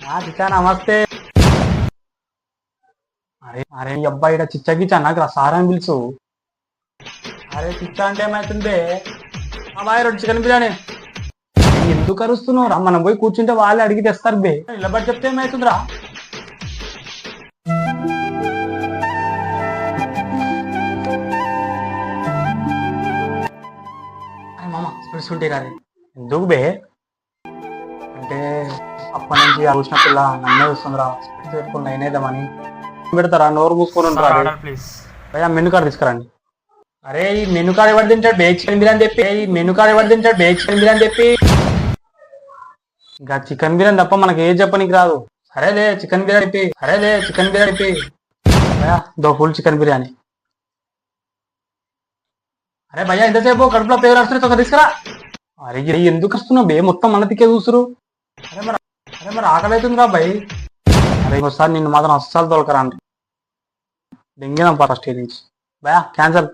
చిచ్చా నమస్తే. అరే అరే ఈ అబ్బాయి ఇక్కడ చిచ్చగిచ్చా నాకు రా సార్ అని పిలుచు. అరే చిచ్చా అంటే ఏమైతుంది? అబ్బాయి రెండు చికెన్ బిర్యానీ. ఎందుకు అరుస్తున్నావు రా? మనం పోయి కూర్చుంటే వాళ్ళే అడిగి తెస్తారు బే. నిలబడి చెప్తే ఏమైతుందిరా? అరే మామ స్పీడ్స్ ఉంటాయి రా. ఎందుకు బే అంటే అప్పటి నుంచి చూసిన పిల్ల నన్నే వస్తుందిరా. స్పీడ్స్ పెట్టుకుని నేనేద్దామని పెడతారా? నోరు మూసుకొని ఉంటారా? భయ్యా మెనూ కార్డు తీసుకురండి. అరే ఈ మెనూ కార్డు ఎవరు తింటాడు? బే చికెన్ బిర్యానీ చెప్పి. ఈ మెనూ కార్డు ఎవరు తింటాడు? బే చికెన్ బిర్యానీ చెప్పి. ఇంకా చికెన్ బిర్యానీ తప్ప మనకి ఏ చెప్పనికి రాదు. సరేలే చికెన్ బిర్యానీ చెప్పి. సరేలే చికెన్ బిర్యానీ చెప్పి. భయ్యా దో ఫుల్ చికెన్ బిర్యానీ. అరే భయ్యా ఎంతసేపు కడుపులో పేరు వస్తుంది ఒక తీసుకురా. అరే ఎందుకు వస్తున్నావు బే? మొత్తం మన తిక్కే చూసురు. అరే మరి ఆకలి అవుతుందిరా భయ్. అరే ఇంకోసారి నిన్ను మాత్రం అస్సలు తోలకరా అండి. దెంగేదాం ఫస్ట్ నుంచి. భయ్యా క్యాన్సల్.